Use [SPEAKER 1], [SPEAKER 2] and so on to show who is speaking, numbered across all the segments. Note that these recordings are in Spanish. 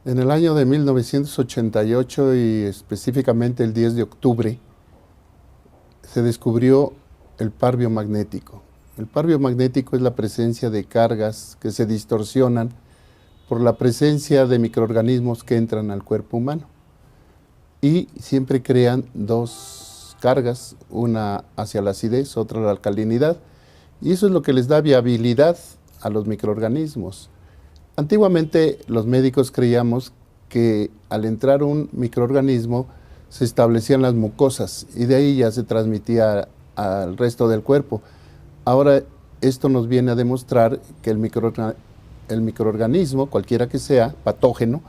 [SPEAKER 1] En el año de 1988 y específicamente el 10 de octubre se descubrió el par biomagnético. El par biomagnético es la presencia de cargas que se distorsionan por la presencia de microorganismos que entran al cuerpo humano y siempre crean dos cargas, una hacia la acidez, otra a la alcalinidad, y eso es lo que les da viabilidad a los microorganismos. Antiguamente los médicos creíamos que al entrar un microorganismo se establecían las mucosas y de ahí ya se transmitía al resto del cuerpo. Ahora esto nos viene a demostrar que el microorganismo, cualquiera que sea, patógeno,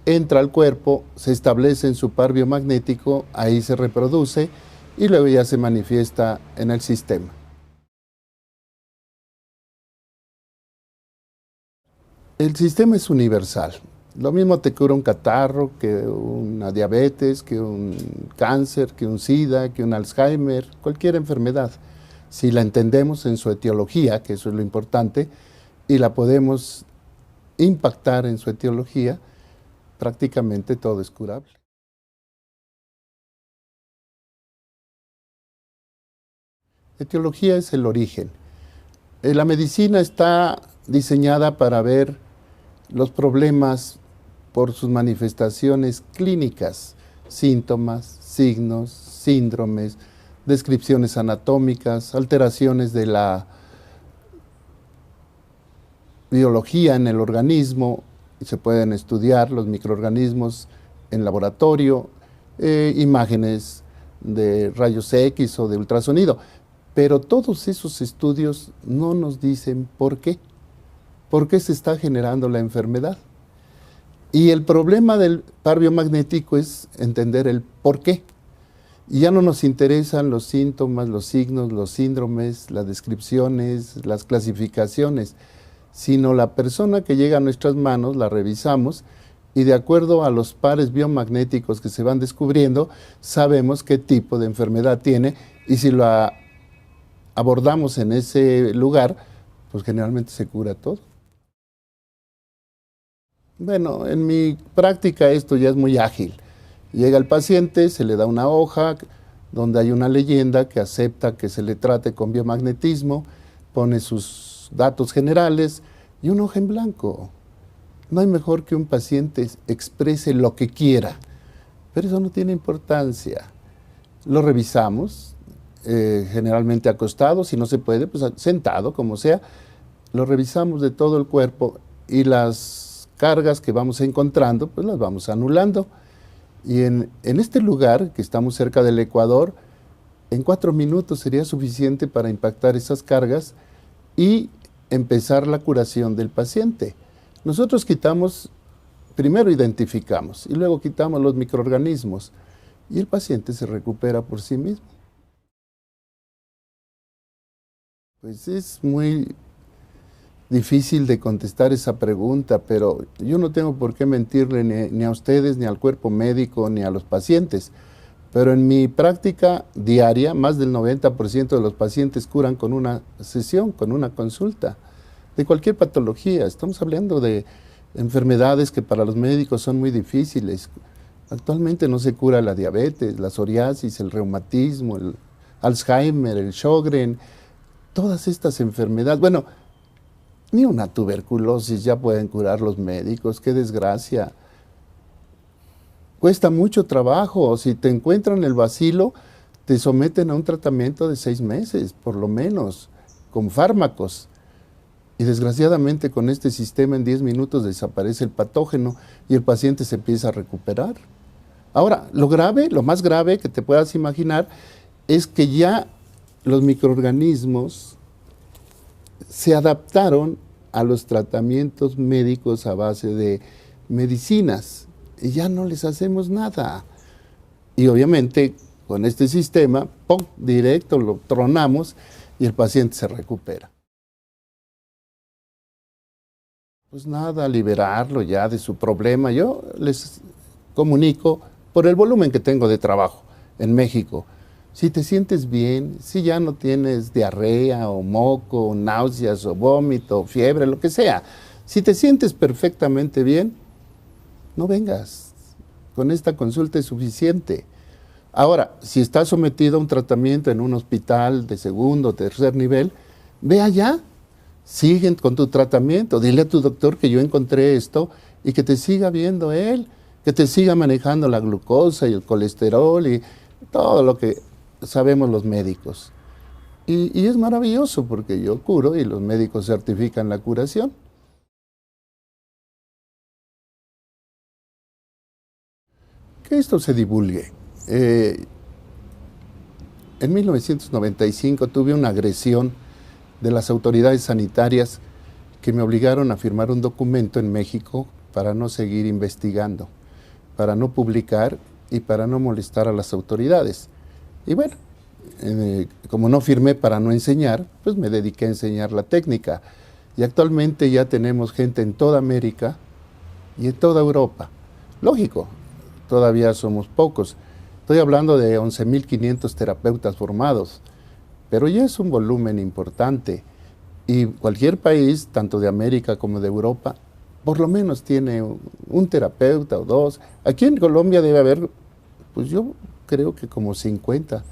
[SPEAKER 1] entra al cuerpo, se establece en su par biomagnético, ahí se reproduce y luego ya se manifiesta en el sistema. El sistema es universal. Lo mismo te cura un catarro, que una diabetes, que un cáncer, que un SIDA, que un Alzheimer, cualquier enfermedad. Si la entendemos en su etiología, que eso es lo importante, y la podemos impactar en su etiología, prácticamente todo es curable. Etiología es el origen. La medicina está diseñada para ver los problemas por sus manifestaciones clínicas, síntomas, signos, síndromes, descripciones anatómicas, alteraciones de la biología en el organismo. Se pueden estudiar los microorganismos en laboratorio, imágenes de rayos X o de ultrasonido, pero todos esos estudios no nos dicen por qué se está generando la enfermedad. Y el problema del par biomagnético es entender el por qué. Y ya no nos interesan los síntomas, los signos, los síndromes, las descripciones, las clasificaciones, sino la persona que llega a nuestras manos, la revisamos y de acuerdo a los pares biomagnéticos que se van descubriendo, sabemos qué tipo de enfermedad tiene y si la abordamos en ese lugar, pues generalmente se cura todo. Bueno, en mi práctica esto ya es muy ágil. Llega el paciente, se le da una hoja donde hay una leyenda que acepta que se le trate con biomagnetismo, pone sus datos generales y una hoja en blanco. No hay mejor que un paciente exprese lo que quiera, pero eso no tiene importancia. Lo revisamos, generalmente acostado, si no se puede, pues sentado, como sea. Lo revisamos de todo el cuerpo y las cargas que vamos encontrando, pues las vamos anulando. Y en este lugar, que estamos cerca del Ecuador, en 4 minutos sería suficiente para impactar esas cargas y empezar la curación del paciente. Nosotros quitamos, primero identificamos y luego quitamos los microorganismos y el paciente se recupera por sí mismo. Pues es muy difícil de contestar esa pregunta, pero yo no tengo por qué mentirle ni a ustedes, ni al cuerpo médico, ni a los pacientes. Pero en mi práctica diaria, más del 90% de los pacientes curan con una sesión, con una consulta, de cualquier patología. Estamos hablando de enfermedades que para los médicos son muy difíciles. Actualmente no se cura la diabetes, la psoriasis, el reumatismo, el Alzheimer, el Sjögren, todas estas enfermedades. Bueno, ni una tuberculosis ya pueden curar los médicos, qué desgracia. Cuesta mucho trabajo, si te encuentran el bacilo, te someten a un tratamiento de 6 meses, por lo menos, con fármacos. Y desgraciadamente con este sistema en 10 minutos desaparece el patógeno y el paciente se empieza a recuperar. Ahora, lo grave, lo más grave que te puedas imaginar, es que ya los microorganismos se adaptaron a los tratamientos médicos a base de medicinas y ya no les hacemos nada. Y obviamente con este sistema, ¡pum!, directo lo tronamos y el paciente se recupera. Pues nada, liberarlo ya de su problema. Yo les comunico por el volumen que tengo de trabajo en México. Si te sientes bien, si ya no tienes diarrea o moco, o náuseas o vómito, o fiebre, lo que sea, si te sientes perfectamente bien, no vengas. Con esta consulta es suficiente. Ahora, si estás sometido a un tratamiento en un hospital de segundo o tercer nivel, ve allá, siguen con tu tratamiento, dile a tu doctor que yo encontré esto y que te siga viendo él, que te siga manejando la glucosa y el colesterol y todo lo que sabemos los médicos. Y es maravilloso porque yo curo y los médicos certifican la curación. Que esto se divulgue. En 1995 tuve una agresión de las autoridades sanitarias que me obligaron a firmar un documento en México para no seguir investigando, para no publicar y para no molestar a las autoridades. Y bueno, como no firmé para no enseñar, pues me dediqué a enseñar la técnica. Y actualmente ya tenemos gente en toda América y en toda Europa. Lógico, todavía somos pocos. Estoy hablando de 11.500 terapeutas formados, pero ya es un volumen importante. Y cualquier país, tanto de América como de Europa, por lo menos tiene un terapeuta o dos. Aquí en Colombia debe haber, pues yo creo que como 50,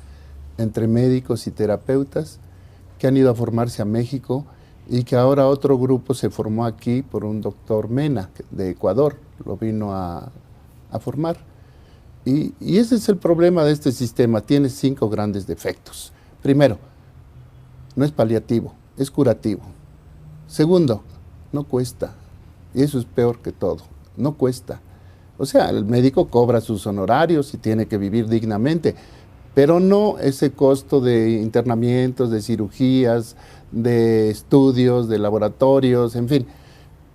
[SPEAKER 1] entre médicos y terapeutas, que han ido a formarse a México y que ahora otro grupo se formó aquí por un doctor Mena, de Ecuador, lo vino a formar. Y ese es el problema de este sistema, tiene 5 grandes defectos. Primero, no es paliativo, es curativo. Segundo, no cuesta, y eso es peor que todo, no cuesta. O sea, el médico cobra sus honorarios y tiene que vivir dignamente, pero no ese costo de internamientos, de cirugías, de estudios, de laboratorios, en fin,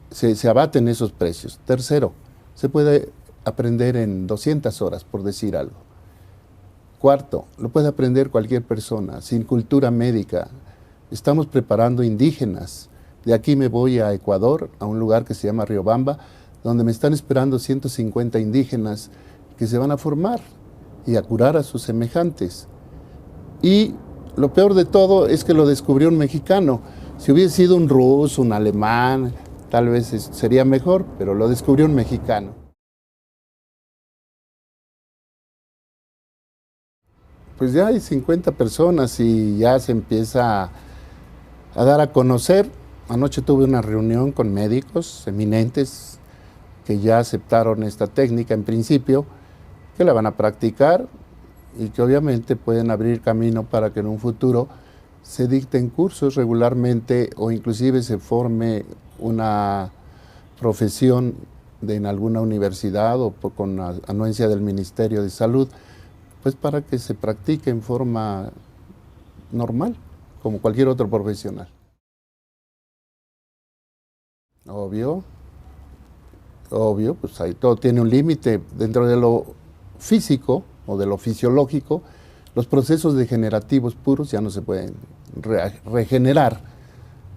[SPEAKER 1] se abaten esos precios. Tercero, se puede aprender en 200 horas, por decir algo. Cuarto, lo puede aprender cualquier persona, sin cultura médica. Estamos preparando indígenas. De aquí me voy a Ecuador, a un lugar que se llama Riobamba, donde me están esperando 150 indígenas que se van a formar y a curar a sus semejantes. Y lo peor de todo es que lo descubrió un mexicano. Si hubiese sido un ruso, un alemán, tal vez sería mejor, pero lo descubrió un mexicano. Pues ya hay 50 personas y ya se empieza a dar a conocer. Anoche tuve una reunión con médicos eminentes que ya aceptaron esta técnica en principio, que la van a practicar y que obviamente pueden abrir camino para que en un futuro se dicten cursos regularmente o inclusive se forme una profesión en alguna universidad o con anuencia del Ministerio de Salud, pues para que se practique en forma normal, como cualquier otro profesional. Obvio, pues ahí todo tiene un límite. Dentro de lo físico o de lo fisiológico, los procesos degenerativos puros ya no se pueden regenerar,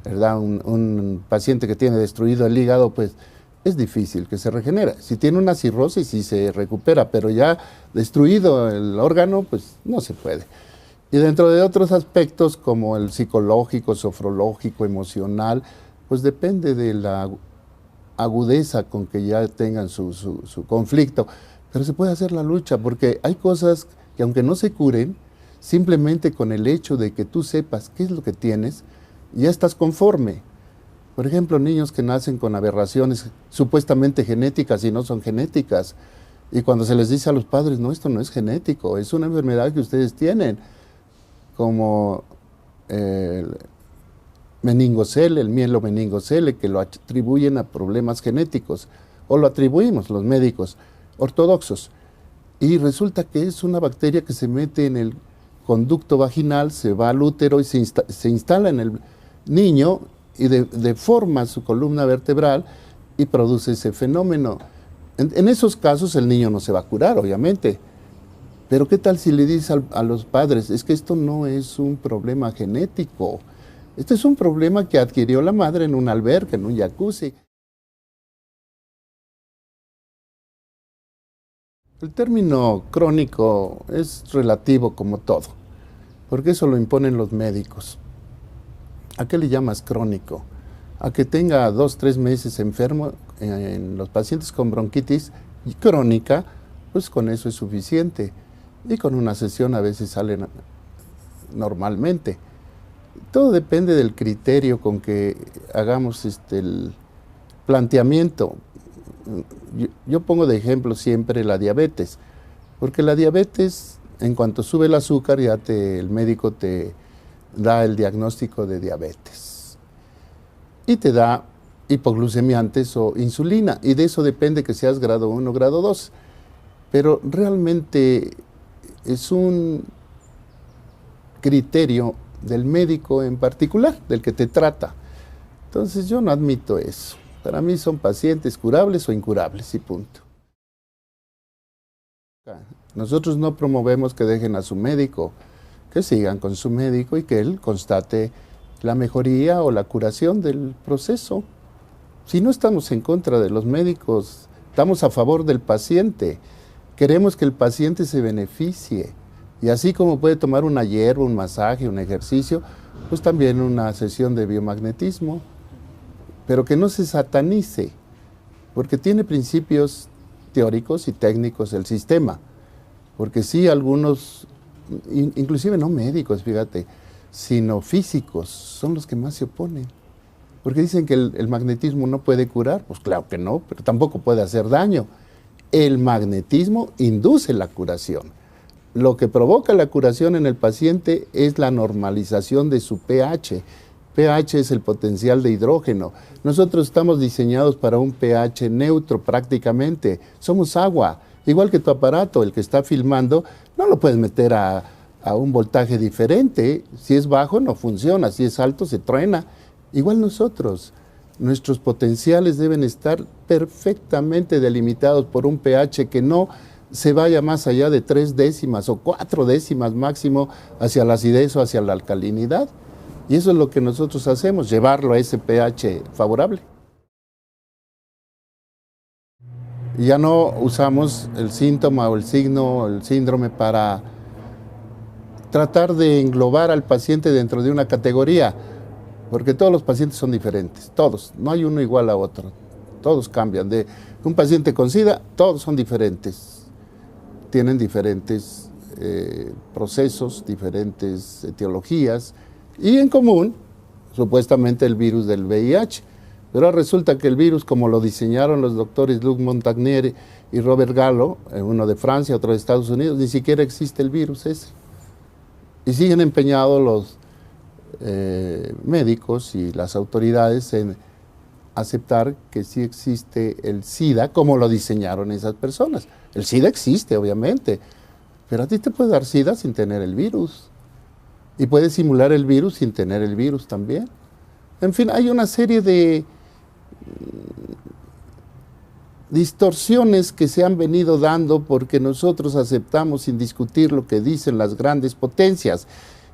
[SPEAKER 1] ¿verdad? Un paciente que tiene destruido el hígado, pues es difícil que se regenere. Si tiene una cirrosis, sí se recupera, pero ya destruido el órgano, pues no se puede. Y dentro de otros aspectos, como el psicológico, sofrológico, emocional, pues depende de la agudeza con que ya tengan su conflicto. Pero se puede hacer la lucha, porque hay cosas que aunque no se curen, simplemente con el hecho de que tú sepas qué es lo que tienes, ya estás conforme. Por ejemplo, niños que nacen con aberraciones supuestamente genéticas y no son genéticas. Y cuando se les dice a los padres, no, esto no es genético, es una enfermedad que ustedes tienen, como el meningocele, el mielomeningocele, que lo atribuyen a problemas genéticos, o lo atribuimos los médicos ortodoxos. Y resulta que es una bacteria que se mete en el conducto vaginal, se va al útero y se instala en el niño y deforma su columna vertebral y produce ese fenómeno. En esos casos el niño no se va a curar, obviamente. Pero ¿qué tal si le dice a los padres, es que esto no es un problema genético, este es un problema que adquirió la madre en un alberca, en un jacuzzi? El término crónico es relativo como todo, porque eso lo imponen los médicos. ¿A qué le llamas crónico? A que tenga 2, 3 meses enfermo, en los pacientes con bronquitis crónica, pues con eso es suficiente. Y con una sesión a veces salen normalmente. Todo depende del criterio con que hagamos el planteamiento. Yo pongo de ejemplo siempre la diabetes, porque la diabetes, en cuanto sube el azúcar, ya el médico te da el diagnóstico de diabetes y te da hipoglucemiantes o insulina, y de eso depende que seas grado 1 o grado 2. Pero realmente es un criterio del médico en particular, del que te trata. Entonces yo no admito eso. Para mí son pacientes curables o incurables y punto. Nosotros no promovemos que dejen a su médico, que sigan con su médico y que él constate la mejoría o la curación del proceso. Si no estamos en contra de los médicos, estamos a favor del paciente. Queremos que el paciente se beneficie. Y así como puede tomar una hierba, un masaje, un ejercicio, pues también una sesión de biomagnetismo. Pero que no se satanice, porque tiene principios teóricos y técnicos el sistema. Porque sí, algunos, inclusive no médicos, fíjate, sino físicos, son los que más se oponen. Porque dicen que el magnetismo no puede curar. Pues claro que no, pero tampoco puede hacer daño. El magnetismo induce la curación. Lo que provoca la curación en el paciente es la normalización de su pH. pH es el potencial de hidrógeno. Nosotros estamos diseñados para un pH neutro prácticamente. Somos agua. Igual que tu aparato, el que está filmando, no lo puedes meter a un voltaje diferente. Si es bajo, no funciona. Si es alto, se truena. Igual nosotros. Nuestros potenciales deben estar perfectamente delimitados por un pH que no se vaya más allá de 3 décimas o 4 décimas máximo hacia la acidez o hacia la alcalinidad. Y eso es lo que nosotros hacemos, llevarlo a ese pH favorable. Y ya no usamos el síntoma o el signo o el síndrome para tratar de englobar al paciente dentro de una categoría, porque todos los pacientes son diferentes, todos, no hay uno igual a otro, todos cambian. De un paciente con SIDA, todos son diferentes, tienen diferentes procesos, diferentes etiologías, y en común, supuestamente, el virus del VIH. Pero resulta que el virus, como lo diseñaron los doctores Luc Montagnier y Robert Gallo, uno de Francia, otro de Estados Unidos, ni siquiera existe el virus ese. Y siguen empeñados los médicos y las autoridades en aceptar que sí existe el SIDA, como lo diseñaron esas personas. El SIDA existe, obviamente, pero a ti te puede dar SIDA sin tener el virus. Y puedes simular el virus sin tener el virus también. En fin, hay una serie de distorsiones que se han venido dando porque nosotros aceptamos sin discutir lo que dicen las grandes potencias.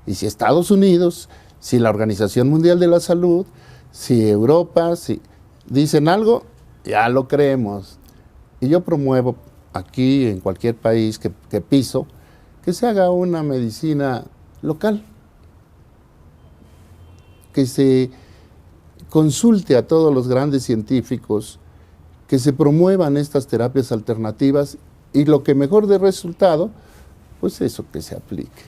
[SPEAKER 1] Y si Estados Unidos, si la Organización Mundial de la Salud, si Europa, si dicen algo, ya lo creemos. Y yo promuevo aquí, en cualquier país que piso, que se haga una medicina local, que se consulte a todos los grandes científicos, que se promuevan estas terapias alternativas y lo que mejor dé resultado, pues eso que se aplique.